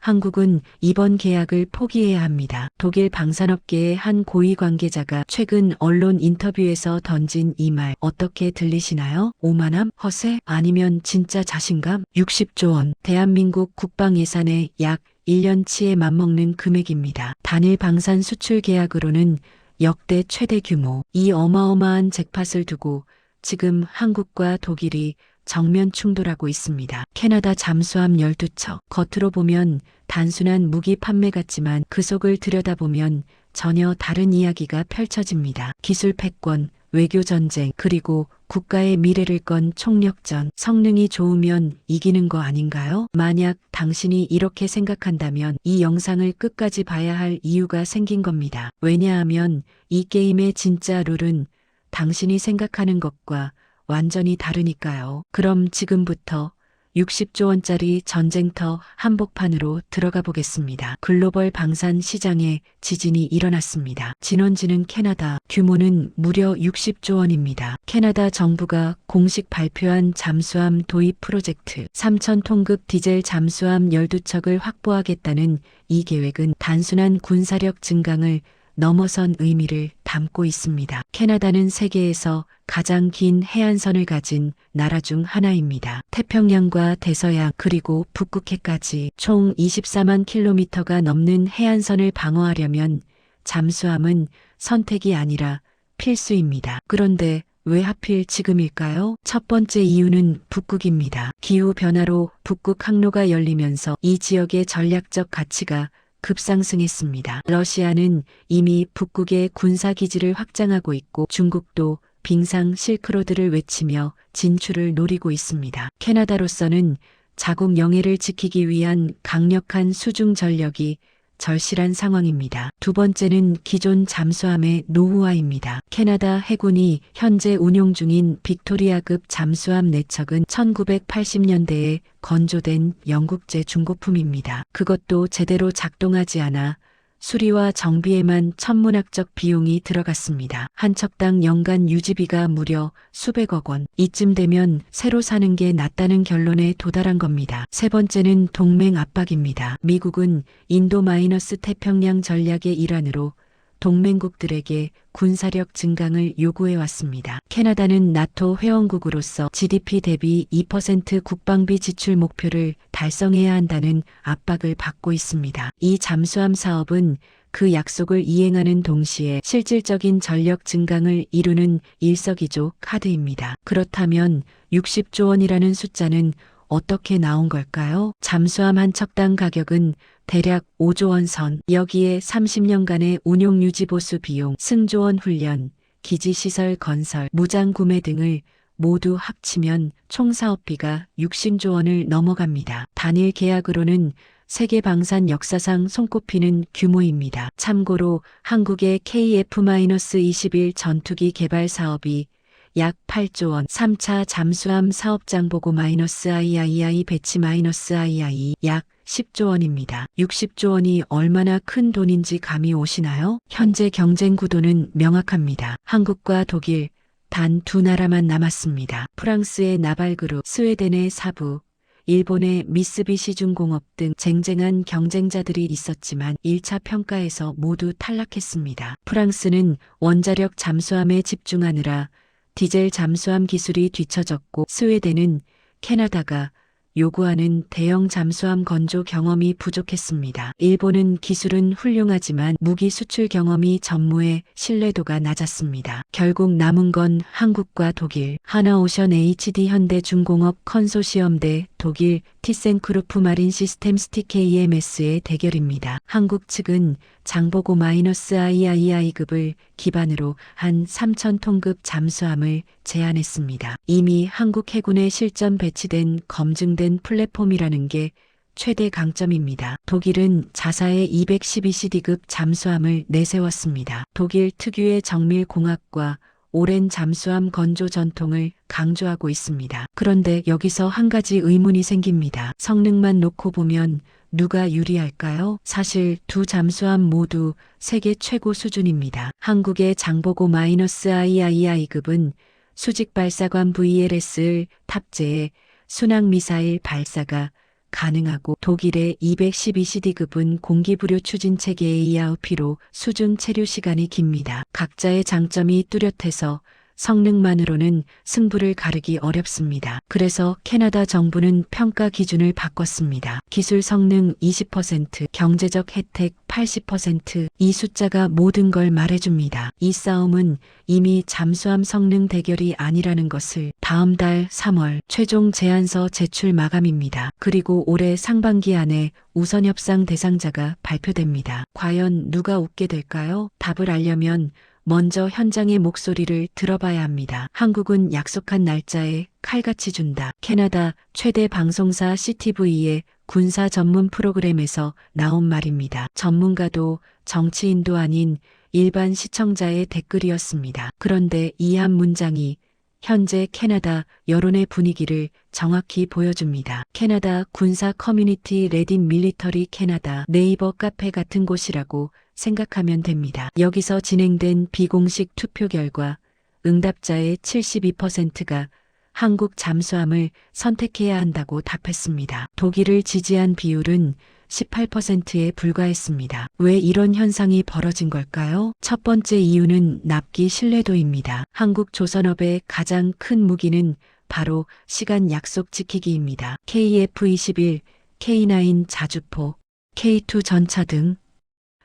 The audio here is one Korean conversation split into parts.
한국은 이번 계약을 포기해야 합니다. 독일 방산업계의 한 고위 관계자가 최근 언론 인터뷰에서 던진 이 말 어떻게 들리시나요? 오만함? 허세? 아니면 진짜 자신감? 60조 원. 대한민국 국방 예산의 약 1년치에 맞먹는 금액입니다. 단일 방산 수출 계약으로는 역대 최대 규모. 이 어마어마한 잭팟을 두고 지금 한국과 독일이 정면 충돌하고 있습니다. 캐나다 잠수함 12척. 겉으로 보면 단순한 무기 판매 같지만 그 속을 들여다보면 전혀 다른 이야기가 펼쳐집니다. 기술 패권, 외교 전쟁, 그리고 국가의 미래를 건 총력전. 성능이 좋으면 이기는 거 아닌가요? 만약 당신이 이렇게 생각한다면 이 영상을 끝까지 봐야 할 이유가 생긴 겁니다. 왜냐하면 이 게임의 진짜 룰은 당신이 생각하는 것과 완전히 다르니까요. 그럼 지금부터 60조 원짜리 전쟁터 한복판으로 들어가 보겠습니다. 글로벌 방산 시장에 지진이 일어났습니다. 진원지는 캐나다, 규모는 무려 60조 원입니다. 캐나다 정부가 공식 발표한 잠수함 도입 프로젝트 3,000톤급 디젤 잠수함 12척을 확보하겠다는 이 계획은 단순한 군사력 증강을 넘어선 의미를 담고 있습니다. 캐나다는 세계에서 가장 긴 해안선을 가진 나라 중 하나입니다. 태평양과 대서양 그리고 북극해까지 총 24만 킬로미터가 넘는 해안선을 방어하려면 잠수함은 선택이 아니라 필수입니다. 그런데 왜 하필 지금일까요? 첫 번째 이유는 북극입니다. 기후 변화로 북극 항로가 열리면서 이 지역의 전략적 가치가 급상승했습니다. 러시아는 이미 북극의 군사기지를 확장하고 있고 중국도 빙상 실크로드를 외치며 진출을 노리고 있습니다. 캐나다로서는 자국 영해를 지키기 위한 강력한 수중 전력이 절실한 상황입니다. 두 번째는 기존 잠수함의 노후화입니다. 캐나다 해군이 현재 운용 중인 빅토리아급 잠수함 4척은 1980년대에 건조된 영국제 중고품입니다. 그것도 제대로 작동하지 않아 수리와 정비에만 천문학적 비용이 들어갔습니다. 한 척당 연간 유지비가 무려 수백억 원. 이쯤 되면 새로 사는 게 낫다는 결론에 도달한 겁니다. 세 번째는 동맹 압박입니다. 미국은 인도-태평양 전략의 일환으로 동맹국들에게 군사력 증강을 요구해 왔습니다. 캐나다는 나토 회원국으로서 GDP 대비 2% 국방비 지출 목표를 달성해야 한다는 압박을 받고 있습니다. 이 잠수함 사업은 그 약속을 이행하는 동시에 실질적인 전력 증강을 이루는 일석이조 카드입니다. 그렇다면 60조 원이라는 숫자는 어떻게 나온 걸까요? 잠수함 한 척당 가격은 대략 5조 원 선. 여기에 30년간의 운용 유지 보수 비용, 승조원 훈련, 기지시설 건설, 무장 구매 등을 모두 합치면 총 사업비가 60조 원을 넘어갑니다. 단일 계약으로는 세계 방산 역사상 손꼽히는 규모입니다. 참고로 한국의 KF-21 전투기 개발 사업이 약 8조 원, 3차 잠수함 사업장 보고 -III 배치 -II 약 10조 원입니다. 60조 원이 얼마나 큰 돈인지 감이 오시나요? 현재 경쟁 구도는 명확합니다. 한국과 독일, 단 두 나라만 남았습니다. 프랑스의 나발그룹, 스웨덴의 사부, 일본의 미쓰비시 중공업 등 쟁쟁한 경쟁자들이 있었지만 1차 평가에서 모두 탈락했습니다. 프랑스는 원자력 잠수함에 집중하느라 디젤 잠수함 기술이 뒤처졌고 스웨덴은 캐나다가 요구하는 대형 잠수함 건조 경험이 부족했습니다. 일본은 기술은 훌륭하지만 무기 수출 경험이 전무해 신뢰도가 낮았습니다. 결국 남은 건 한국과 독일, 하나오션 HD 현대중공업 컨소시엄 대 독일 티센크루프 마린 시스템스 TKMS의 대결입니다. 한국 측은 장보고 -III급을 기반으로 한 3,000톤급 잠수함을 제안했습니다. 이미 한국 해군에 실전 배치된 검증된 플랫폼이라는 게 최대 강점입니다. 독일은 자사의 212CD급 잠수함을 내세웠습니다. 독일 특유의 정밀 공학과 오랜 잠수함 건조 전통을 강조하고 있습니다. 그런데 여기서 한 가지 의문이 생깁니다. 성능만 놓고 보면 누가 유리할까요? 사실 두 잠수함 모두 세계 최고 수준입니다. 한국의 장보고 -III급은 수직 발사관 VLS를 탑재해 순항 미사일 발사가 가능하고 독일의 212CD급은 공기부료 추진 체계의 ERP로 수중 체류 시간이 깁니다. 각자의 장점이 뚜렷해서 성능만으로는 승부를 가르기 어렵습니다. 그래서 캐나다 정부는 평가 기준을 바꿨습니다. 기술 성능 20%, 경제적 혜택 80%, 이 숫자가 모든 걸 말해줍니다. 이 싸움은 이미 잠수함 성능 대결이 아니라는 것을 다음 달 3월 최종 제안서 제출 마감입니다. 그리고 올해 상반기 안에 우선 협상 대상자가 발표됩니다. 과연 누가 웃게 될까요? 답을 알려면 먼저 현장의 목소리를 들어봐야 합니다. 한국은 약속한 날짜에 칼같이 준다. 캐나다 최대 방송사 CTV의 군사 전문 프로그램에서 나온 말입니다. 전문가도 정치인도 아닌 일반 시청자의 댓글이었습니다. 그런데 이 한 문장이 현재 캐나다 여론의 분위기를 정확히 보여줍니다. 캐나다 군사 커뮤니티 레딧 밀리터리 캐나다 네이버 카페 같은 곳이라고 생각하면 됩니다. 여기서 진행된 비공식 투표 결과 응답자의 72%가 한국 잠수함을 선택해야 한다고 답했습니다. 독일을 지지한 비율은 18%에 불과했습니다. 왜 이런 현상이 벌어진 걸까요? 첫 번째 이유는 납기 신뢰도입니다. 한국 조선업의 가장 큰 무기는 바로 시간 약속 지키기입니다. KF-21, K9 자주포, K2 전차 등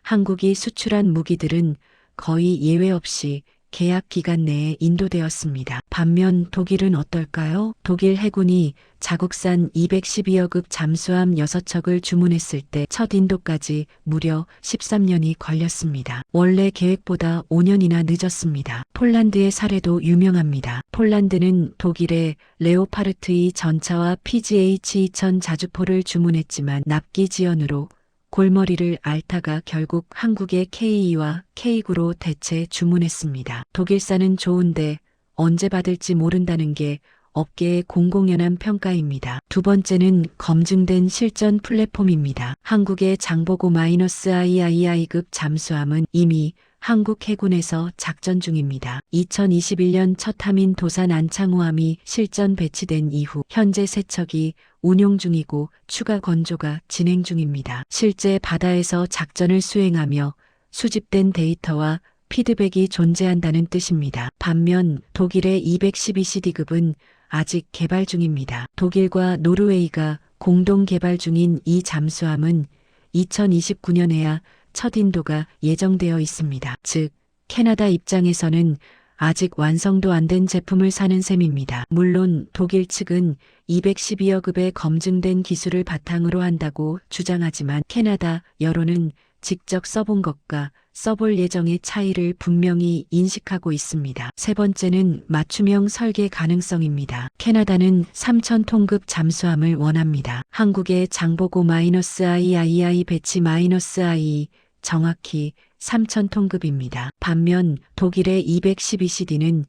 한국이 수출한 무기들은 거의 예외 없이 계약 기간 내에 인도되었습니다. 반면 독일은 어떨까요? 독일 해군이 자국산 212여급 잠수함 6척을 주문했을 때 첫 인도까지 무려 13년이 걸렸습니다. 원래 계획보다 5년이나 늦었습니다. 폴란드의 사례도 유명합니다. 폴란드는 독일의 레오파르트 2 전차와 PGH-2000 자주포를 주문했지만 납기 지연으로 골머리를 앓다가 결국 한국의 K2와 K9로 대체 주문했습니다. 독일산은 좋은데 언제 받을지 모른다는 게 업계의 공공연한 평가입니다. 두 번째는 검증된 실전 플랫폼입니다. 한국의 장보고-III급 잠수함은 이미 한국 해군에서 작전 중입니다. 2021년 첫 함인 도산 안창호함이 실전 배치된 이후 현재 3척이 운용 중이고 추가 건조가 진행 중입니다. 실제 바다에서 작전을 수행하며 수집된 데이터와 피드백이 존재한다는 뜻입니다. 반면 독일의 212CD급은 아직 개발 중입니다. 독일과 노르웨이가 공동 개발 중인 이 잠수함은 2029년에야 첫 인도가 예정되어 있습니다. 즉, 캐나다 입장에서는 아직 완성도 안 된 제품을 사는 셈입니다. 물론 독일 측은 212여급의 검증된 기술을 바탕으로 한다고 주장하지만 캐나다 여론은 직접 써본 것과 써볼 예정의 차이를 분명히 인식하고 있습니다. 세 번째는 맞춤형 설계 가능성입니다. 캐나다는 3,000톤급 잠수함을 원합니다. 한국의 장보고-III 배치 -I 정확히 3,000톤급입니다. 반면 독일의 212CD는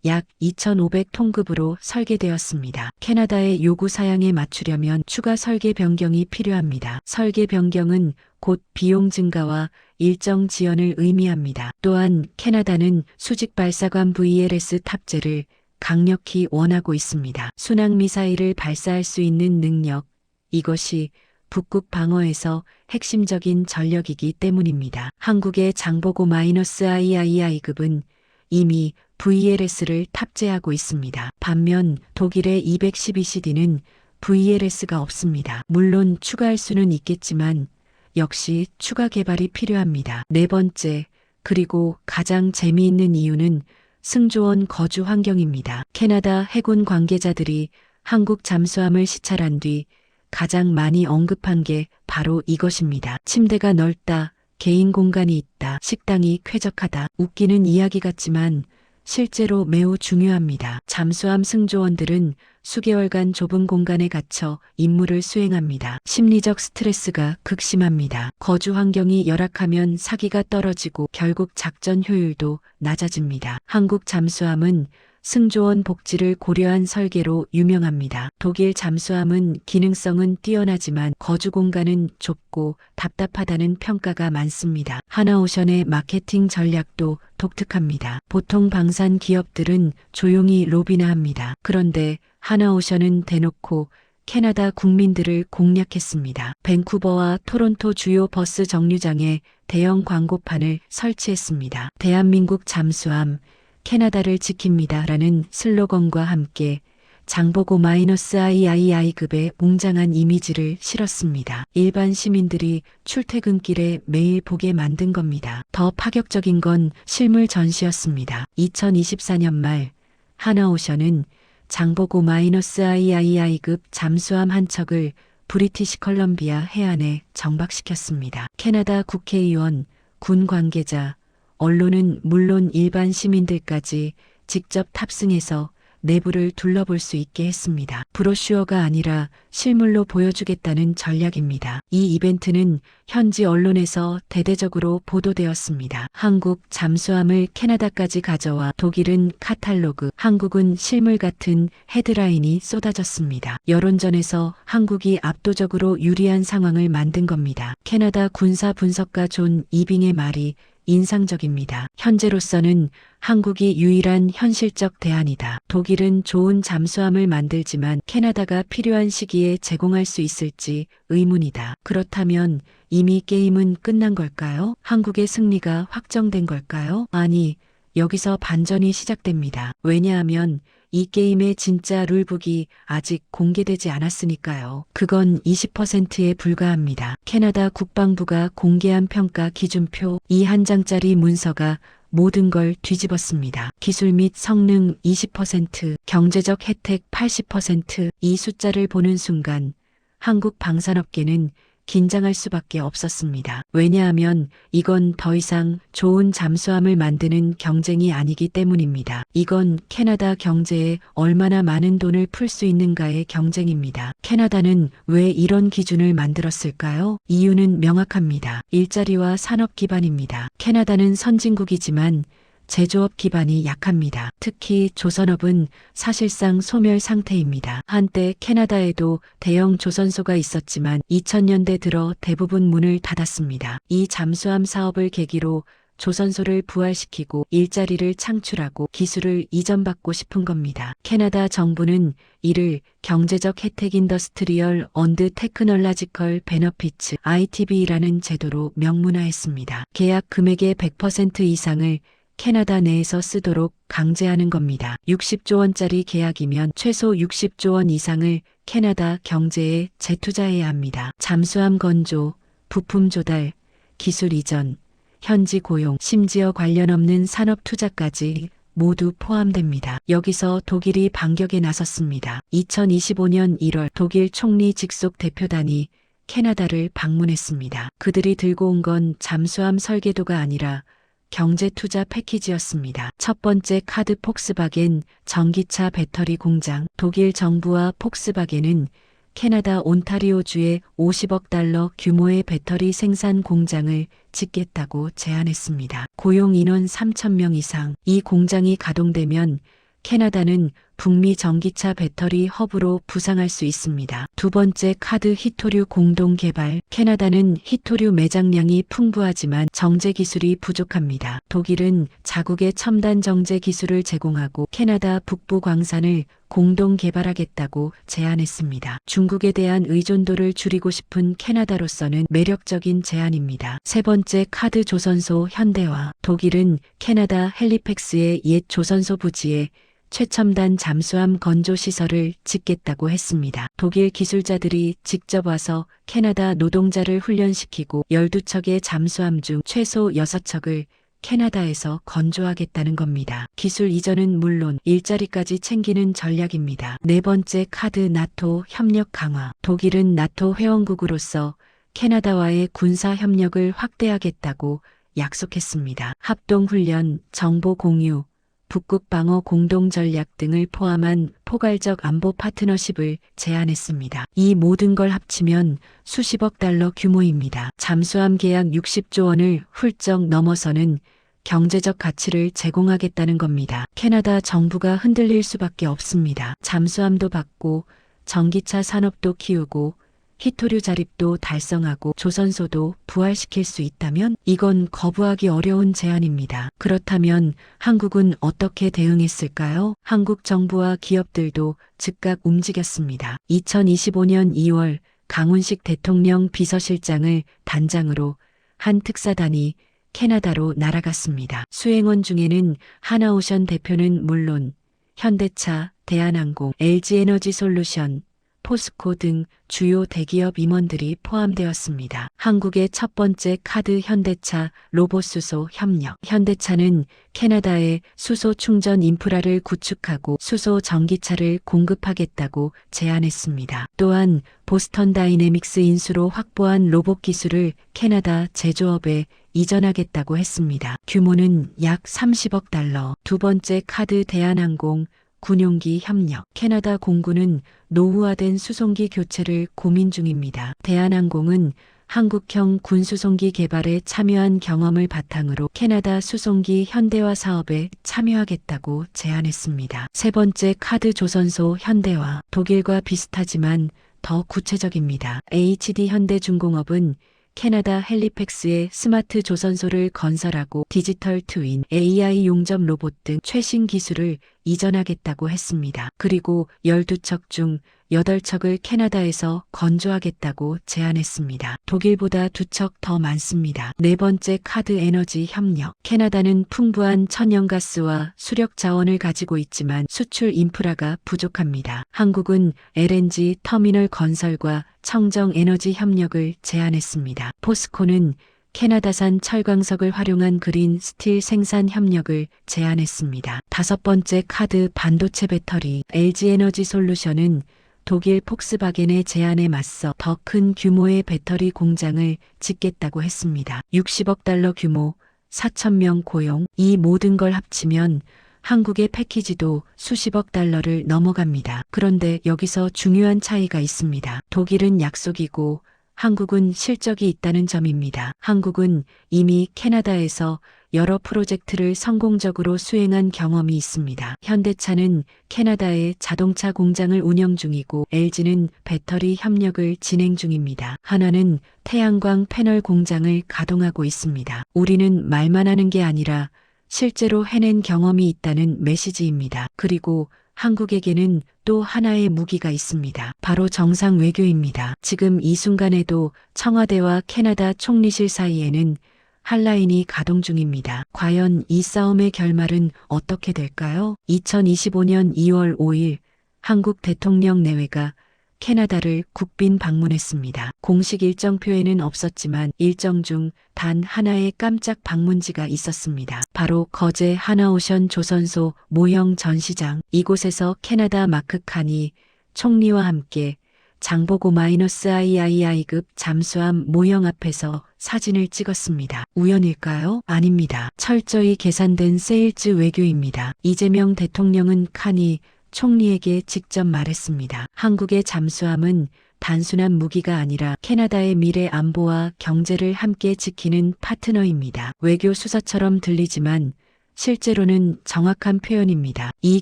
약 2,500톤급으로 설계되었습니다. 캐나다의 요구 사양에 맞추려면 추가 설계 변경이 필요합니다. 설계 변경은 곧 비용 증가와 일정 지연을 의미합니다. 또한 캐나다는 수직 발사관 VLS 탑재를 강력히 원하고 있습니다. 순항 미사일을 발사할 수 있는 능력, 이것이 북극 방어에서 핵심적인 전력이기 때문입니다. 한국의 장보고-III급은 이미 VLS를 탑재하고 있습니다. 반면 독일의 212CD는 VLS가 없습니다. 물론 추가할 수는 있겠지만 역시 추가 개발이 필요합니다. 네 번째, 그리고 가장 재미있는 이유는 승조원 거주 환경입니다. 캐나다 해군 관계자들이 한국 잠수함을 시찰한 뒤 가장 많이 언급한 게 바로 이것입니다. 침대가 넓다, 개인 공간이 있다, 식당이 쾌적하다. 웃기는 이야기 같지만 실제로 매우 중요합니다. 잠수함 승조원들은 수개월간 좁은 공간에 갇혀 임무를 수행합니다. 심리적 스트레스가 극심합니다. 거주 환경이 열악하면 사기가 떨어지고 결국 작전 효율도 낮아집니다. 한국 잠수함은 승조원 복지를 고려한 설계로 유명합니다. 독일 잠수함은 기능성은 뛰어나지만 거주 공간은 좁고 답답하다는 평가가 많습니다. 하나오션의 마케팅 전략도 독특합니다. 보통 방산 기업들은 조용히 로비나 합니다. 그런데 하나오션은 대놓고 캐나다 국민들을 공략했습니다. 밴쿠버와 토론토 주요 버스 정류장에 대형 광고판을 설치했습니다. 대한민국 잠수함, 캐나다를 지킵니다라는 슬로건과 함께 장보고 -III급의 웅장한 이미지를 실었습니다. 일반 시민들이 출퇴근길에 매일 보게 만든 겁니다. 더 파격적인 건 실물 전시였습니다. 2024년 말 하나오션은 장보고 -III급 잠수함 한 척을 브리티시 컬럼비아 해안에 정박시켰습니다. 캐나다 국회의원, 군 관계자, 언론은 물론 일반 시민들까지 직접 탑승해서 내부를 둘러볼 수 있게 했습니다. 브로슈어가 아니라 실물로 보여주겠다는 전략입니다. 이 이벤트는 현지 언론에서 대대적으로 보도되었습니다. 한국 잠수함을 캐나다까지 가져와 독일은 카탈로그, 한국은 실물 같은 헤드라인이 쏟아졌습니다. 여론전에서 한국이 압도적으로 유리한 상황을 만든 겁니다. 캐나다 군사 분석가 존 이빙의 말이 인상적입니다. 현재로서는 한국이 유일한 현실적 대안이다. 독일은 좋은 잠수함을 만들지만 캐나다가 필요한 시기에 제공할 수 있을지 의문이다. 그렇다면 이미 게임은 끝난 걸까요? 한국의 승리가 확정된 걸까요? 아니, 여기서 반전이 시작됩니다. 왜냐하면 이 게임의 진짜 룰북이 아직 공개되지 않았으니까요. 그건 20%에 불과합니다. 캐나다 국방부가 공개한 평가 기준표 이 한 장짜리 문서가 모든 걸 뒤집었습니다. 기술 및 성능 20%, 경제적 혜택 80%, 이 숫자를 보는 순간 한국 방산업계는 긴장할 수밖에 없었습니다. 왜냐하면 이건 더 이상 좋은 잠수함을 만드는 경쟁이 아니기 때문입니다. 이건 캐나다 경제에 얼마나 많은 돈을 풀 수 있는가의 경쟁입니다. 캐나다는 왜 이런 기준을 만들었을까요? 이유는 명확합니다. 일자리와 산업 기반입니다. 캐나다는 선진국이지만 제조업 기반이 약합니다. 특히 조선업은 사실상 소멸 상태입니다. 한때 캐나다에도 대형 조선소가 있었지만 2000년대 들어 대부분 문을 닫았습니다. 이 잠수함 사업을 계기로 조선소를 부활시키고 일자리를 창출하고 기술을 이전받고 싶은 겁니다. 캐나다 정부는 이를 경제적 혜택 인더스트리얼 언드 테크놀라지컬 베너피츠 ITB라는 제도로 명문화했습니다. 계약 금액의 100% 이상을 캐나다 내에서 쓰도록 강제하는 겁니다. 60조 원짜리 계약이면 최소 60조 원 이상을 캐나다 경제에 재투자해야 합니다. 잠수함 건조, 부품 조달, 기술 이전, 현지 고용, 심지어 관련 없는 산업 투자까지 모두 포함됩니다. 여기서 독일이 반격에 나섰습니다. 2025년 1월 독일 총리 직속 대표단이 캐나다를 방문했습니다. 그들이 들고 온 건 잠수함 설계도가 아니라 경제 투자 패키지였습니다. 첫 번째 카드 폭스바겐 전기차 배터리 공장. 독일 정부와 폭스바겐은 캐나다 온타리오주에 50억 달러 규모의 배터리 생산 공장을 짓겠다고 제안했습니다. 고용 인원 3,000명 이상. 이 공장이 가동되면 캐나다는 북미 전기차 배터리 허브로 부상할 수 있습니다. 두 번째 카드 히토류 공동 개발. 캐나다는 히토류 매장량이 풍부하지만 정제 기술이 부족합니다. 독일은 자국의 첨단 정제 기술을 제공하고 캐나다 북부 광산을 공동 개발하겠다고 제안했습니다. 중국에 대한 의존도를 줄이고 싶은 캐나다로서는 매력적인 제안입니다. 세 번째 카드 조선소 현대화. 독일은 캐나다 헬리팩스의 옛 조선소 부지에 최첨단 잠수함 건조 시설을 짓겠다고 했습니다. 독일 기술자들이 직접 와서 캐나다 노동자를 훈련시키고 12척의 잠수함 중 최소 6척을 캐나다에서 건조하겠다는 겁니다. 기술 이전은 물론 일자리까지 챙기는 전략입니다. 네 번째 카드 나토 협력 강화. 독일은 나토 회원국으로서 캐나다와의 군사 협력을 확대하겠다고 약속했습니다. 합동훈련, 정보 공유, 북극 방어 공동 전략 등을 포함한 포괄적 안보 파트너십을 제안했습니다. 이 모든 걸 합치면 수십억 달러 규모입니다. 잠수함 계약 60조 원을 훌쩍 넘어서는 경제적 가치를 제공하겠다는 겁니다. 캐나다 정부가 흔들릴 수밖에 없습니다. 잠수함도 받고 전기차 산업도 키우고 히토류 자립도 달성하고 조선소도 부활시킬 수 있다면 이건 거부하기 어려운 제안입니다. 그렇다면 한국은 어떻게 대응했을까요? 한국 정부와 기업들도 즉각 움직였습니다. 2025년 2월 강훈식 대통령 비서실장을 단장으로 한 특사단이 캐나다로 날아갔습니다. 수행원 중에는 하나오션 대표는 물론 현대차, 대한항공, LG에너지솔루션, 포스코 등 주요 대기업 임원들이 포함되었습니다. 한국의 첫 번째 카드 현대차 로봇수소 협력. 현대차는 캐나다에 수소 충전 인프라를 구축하고 수소 전기차를 공급하겠다고 제안했습니다. 또한 보스턴 다이내믹스 인수로 확보한 로봇 기술을 캐나다 제조업에 이전하겠다고 했습니다. 규모는 약 30억 달러. 두 번째 카드 대한항공 군용기 협력. 캐나다 공군은 노후화된 수송기 교체를 고민 중입니다. 대한항공은 한국형 군수송기 개발에 참여한 경험을 바탕으로 캐나다 수송기 현대화 사업에 참여하겠다고 제안했습니다. 세 번째 카드 조선소 현대화. 독일과 비슷하지만 더 구체적입니다. HD현대중공업은 캐나다 헬리팩스에 스마트 조선소를 건설하고 디지털 트윈, AI 용접 로봇 등 최신 기술을 이전하겠다고 했습니다. 그리고 12척 중 8척을 캐나다에서 건조하겠다고 제안했습니다. 독일보다 2척 더 많습니다. 네 번째 카드 에너지 협력. 캐나다는 풍부한 천연가스와 수력 자원을 가지고 있지만 수출 인프라가 부족합니다. 한국은 LNG 터미널 건설과 청정 에너지 협력을 제안했습니다. 포스코는 캐나다산 철광석을 활용한 그린 스틸 생산 협력을 제안했습니다. 다섯 번째 카드 반도체 배터리. LG에너지솔루션은 독일 폭스바겐의 제안에 맞서 더 큰 규모의 배터리 공장을 짓겠다고 했습니다. 60억 달러 규모, 4,000명 고용. 이 모든 걸 합치면 한국의 패키지도 수십억 달러를 넘어갑니다. 그런데 여기서 중요한 차이가 있습니다. 독일은 약속이고 한국은 실적이 있다는 점입니다. 한국은 이미 캐나다에서 여러 프로젝트를 성공적으로 수행한 경험이 있습니다. 현대차는 캐나다에 자동차 공장을 운영 중이고 LG는 배터리 협력을 진행 중입니다. 하나는 태양광 패널 공장을 가동하고 있습니다. 우리는 말만 하는 게 아니라 실제로 해낸 경험이 있다는 메시지입니다. 그리고 한국에게는 또 하나의 무기가 있습니다. 바로 정상 외교입니다. 지금 이 순간에도 청와대와 캐나다 총리실 사이에는 한라인이 가동 중입니다. 과연 이 싸움의 결말은 어떻게 될까요? 2025년 2월 5일 한국 대통령 내외가 캐나다를 국빈 방문했습니다. 공식 일정표에는 없었지만 일정 중 단 하나의 깜짝 방문지가 있었습니다. 바로 거제 하나오션 조선소 모형 전시장. 이곳에서 캐나다 마크 칸이 총리와 함께 장보고 -III급 잠수함 모형 앞에서 사진을 찍었습니다. 우연일까요? 아닙니다. 철저히 계산된 세일즈 외교입니다. 이재명 대통령은 칸이 총리에게 직접 말했습니다. 한국의 잠수함은 단순한 무기가 아니라 캐나다의 미래 안보와 경제를 함께 지키는 파트너입니다. 외교 수사처럼 들리지만 실제로는 정확한 표현입니다. 이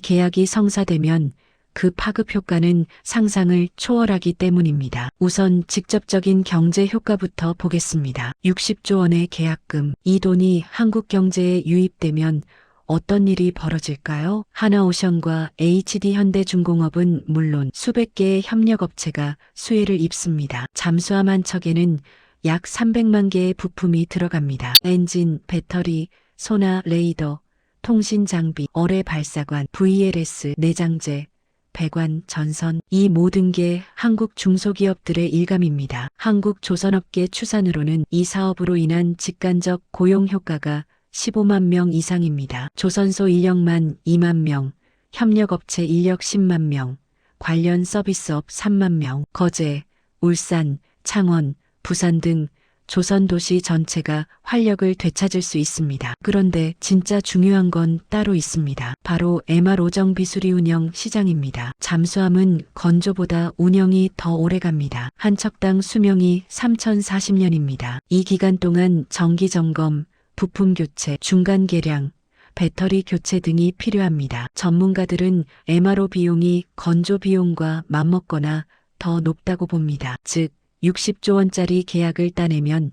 계약이 성사되면 그 파급 효과는 상상을 초월하기 때문입니다. 우선 직접적인 경제 효과부터 보겠습니다. 60조 원의 계약금. 이 돈이 한국 경제에 유입되면 어떤 일이 벌어질까요? 하나오션과 HD현대중공업은 물론 수백 개의 협력업체가 수혜를 입습니다. 잠수함 한 척에는 약 300만 개의 부품이 들어갑니다. 엔진, 배터리, 소나 레이더, 통신 장비, 어뢰 발사관, VLS, 내장재, 배관, 전선, 이 모든 게 한국 중소기업들의 일감입니다. 한국 조선업계 추산으로는 이 사업으로 인한 직간접 고용 효과가 15만 명 이상입니다. 조선소 인력만 2만 명, 협력업체 인력 10만 명, 관련 서비스업 3만 명, 거제, 울산, 창원, 부산 등 조선 도시 전체가 활력을 되찾을 수 있습니다. 그런데 진짜 중요한 건 따로 있습니다. 바로 MR오정 비수리 운영 시장입니다. 잠수함은 건조보다 운영이 더 오래갑니다. 한 척당 수명이 3040년입니다. 이 기간 동안 정기 점검, 부품 교체, 중간 개량, 배터리 교체 등이 필요합니다. 전문가들은 MRO 비용이 건조 비용과 맞먹거나 더 높다고 봅니다. 즉, 60조 원짜리 계약을 따내면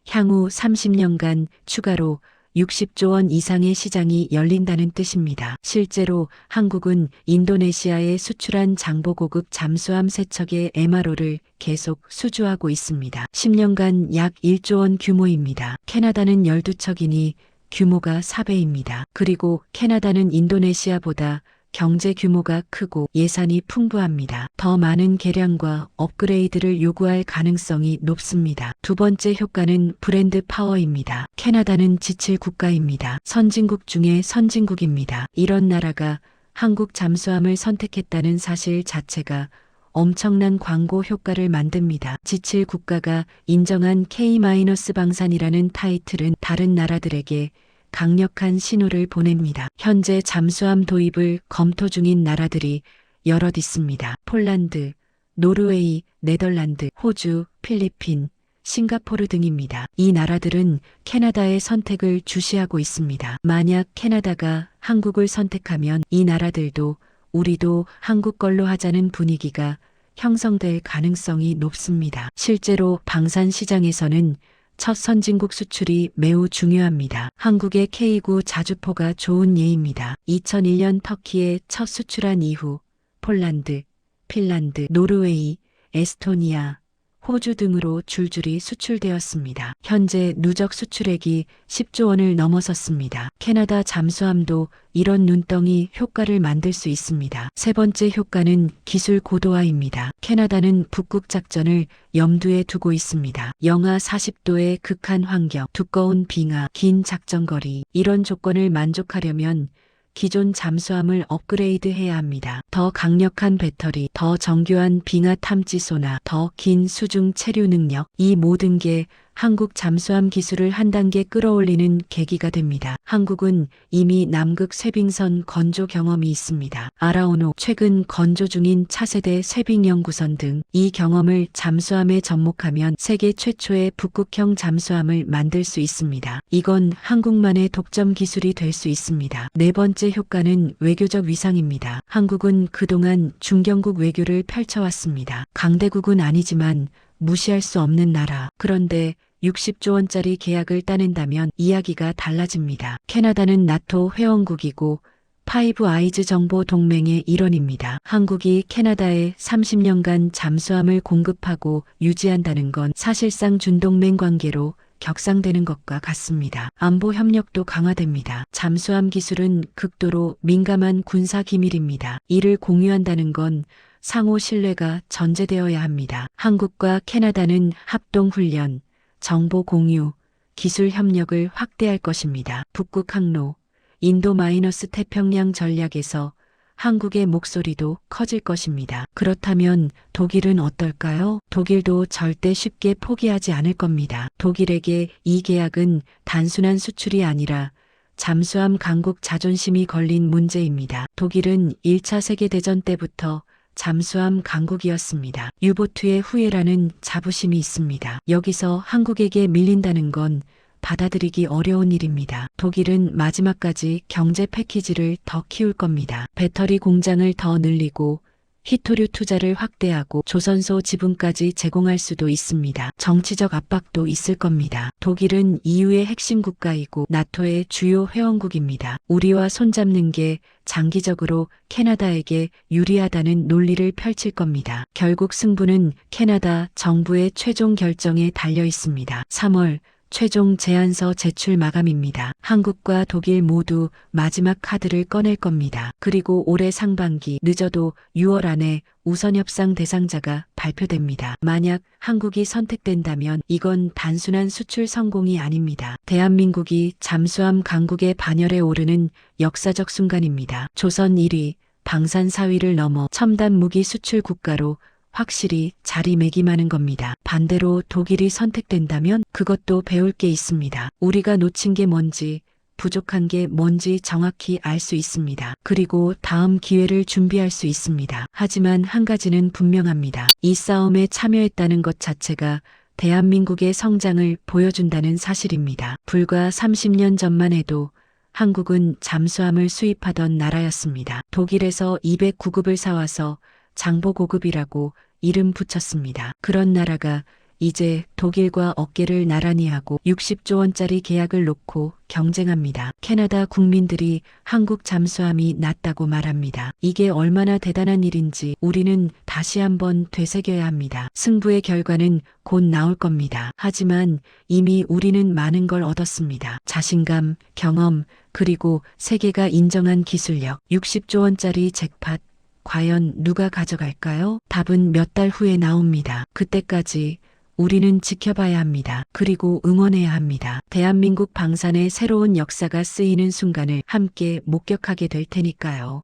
향후 30년간 추가로 60조 원 이상의 시장이 열린다는 뜻입니다. 실제로 한국은 인도네시아에 수출한 장보고급 잠수함 3척의 MRO를 계속 수주하고 있습니다. 10년간 약 1조 원 규모입니다. 캐나다는 12척이니 규모가 4배입니다. 그리고 캐나다는 인도네시아보다 경제 규모가 크고 예산이 풍부합니다. 더 많은 개량과 업그레이드를 요구할 가능성이 높습니다. 두 번째 효과는 브랜드 파워입니다. 캐나다는 지칠 국가입니다. 선진국 중에 선진국입니다. 이런 나라가 한국 잠수함을 선택했다는 사실 자체가 엄청난 광고 효과를 만듭니다. 지칠 국가가 인정한 K-방산이라는 타이틀은 다른 나라들에게 강력한 신호를 보냅니다. 현재 잠수함 도입을 검토 중인 나라들이 여럿 있습니다. 폴란드, 노르웨이, 네덜란드, 호주, 필리핀, 싱가포르 등입니다. 이 나라들은 캐나다의 선택을 주시하고 있습니다. 만약 캐나다가 한국을 선택하면 이 나라들도 우리도 한국 걸로 하자는 분위기가 형성될 가능성이 높습니다. 실제로 방산 시장에서는 첫 선진국 수출이 매우 중요합니다. 한국의 K9 자주포가 좋은 예입니다. 2001년 터키에 첫 수출한 이후 폴란드, 핀란드, 노르웨이, 에스토니아, 호주 등으로 줄줄이 수출되었습니다. 현재 누적 수출액이 10조 원을 넘어섰습니다. 캐나다 잠수함도 이런 눈덩이 효과를 만들 수 있습니다. 세 번째 효과는 기술 고도화입니다. 캐나다는 북극 작전을 염두에 두고 있습니다. 영하 40도의 극한 환경, 두꺼운 빙하, 긴 작전 거리, 이런 조건을 만족하려면 기존 잠수함을 업그레이드해야 합니다. 더 강력한 배터리, 더 정교한 빙하 탐지 소나, 더 긴 수중 체류 능력, 이 모든 게 한국 잠수함 기술을 한 단계 끌어올리는 계기가 됩니다. 한국은 이미 남극 쇄빙선 건조 경험이 있습니다. 아라오노, 최근 건조 중인 차세대 쇄빙 연구선 등 이 경험을 잠수함에 접목하면 세계 최초의 북극형 잠수함을 만들 수 있습니다. 이건 한국만의 독점 기술이 될 수 있습니다. 네 번째 효과는 외교적 위상입니다. 한국은 그동안 중견국 외교를 펼쳐왔습니다. 강대국은 아니지만 무시할 수 없는 나라. 그런데 60조 원짜리 계약을 따낸다면 이야기가 달라집니다. 캐나다는 나토 회원국이고 파이브 아이즈 정보 동맹의 일원입니다. 한국이 캐나다에 30년간 잠수함을 공급하고 유지한다는 건 사실상 준동맹 관계로 격상되는 것과 같습니다. 안보 협력도 강화됩니다. 잠수함 기술은 극도로 민감한 군사 기밀입니다. 이를 공유한다는 건 상호 신뢰가 전제되어야 합니다. 한국과 캐나다는 합동 훈련, 정보 공유, 기술 협력을 확대할 것입니다. 북극 항로, 인도-태평양 전략에서 한국의 목소리도 커질 것입니다. 그렇다면 독일은 어떨까요? 독일도 절대 쉽게 포기하지 않을 겁니다. 독일에게 이 계약은 단순한 수출이 아니라 잠수함 강국 자존심이 걸린 문제입니다. 독일은 1차 세계대전 때부터 잠수함 강국이었습니다. 유보트의 후예라는 자부심이 있습니다. 여기서 한국에게 밀린다는 건 받아들이기 어려운 일입니다. 독일은 마지막까지 경제 패키지를 더 키울 겁니다. 배터리 공장을 더 늘리고 히토류 투자를 확대하고 조선소 지분까지 제공할 수도 있습니다. 정치적 압박도 있을 겁니다. 독일은 EU의 핵심 국가이고 나토의 주요 회원국입니다. 우리와 손잡는 게 장기적으로 캐나다에게 유리하다는 논리를 펼칠 겁니다. 결국 승부는 캐나다 정부의 최종 결정에 달려 있습니다. 3월 최종 제안서 제출 마감입니다. 한국과 독일 모두 마지막 카드를 꺼낼 겁니다. 그리고 올해 상반기 늦어도 6월 안에 우선 협상 대상자가 발표됩니다. 만약 한국이 선택된다면 이건 단순한 수출 성공이 아닙니다. 대한민국이 잠수함 강국의 반열에 오르는 역사적 순간입니다. 조선 1위, 방산 4위를 넘어 첨단 무기 수출 국가로 확실히 자리매김하는 겁니다. 반대로 독일이 선택된다면 그것도 배울 게 있습니다. 우리가 놓친 게 뭔지, 부족한 게 뭔지 정확히 알 수 있습니다. 그리고 다음 기회를 준비할 수 있습니다. 하지만 한 가지는 분명합니다. 이 싸움에 참여했다는 것 자체가 대한민국의 성장을 보여준다는 사실입니다. 불과 30년 전만 해도 한국은 잠수함을 수입하던 나라였습니다. 독일에서 209급을 사와서 장보고급이라고 이름 붙였습니다. 그런 나라가 이제 독일과 어깨를 나란히 하고 60조 원짜리 계약을 놓고 경쟁합니다. 캐나다 국민들이 한국 잠수함이 낫다고 말합니다. 이게 얼마나 대단한 일인지 우리는 다시 한번 되새겨야 합니다. 승부의 결과는 곧 나올 겁니다. 하지만 이미 우리는 많은 걸 얻었습니다. 자신감, 경험, 그리고 세계가 인정한 기술력. 60조 원짜리 잭팟. 과연 누가 가져갈까요? 답은 몇 달 후에 나옵니다. 그때까지 우리는 지켜봐야 합니다. 그리고 응원해야 합니다. 대한민국 방산의 새로운 역사가 쓰이는 순간을 함께 목격하게 될 테니까요.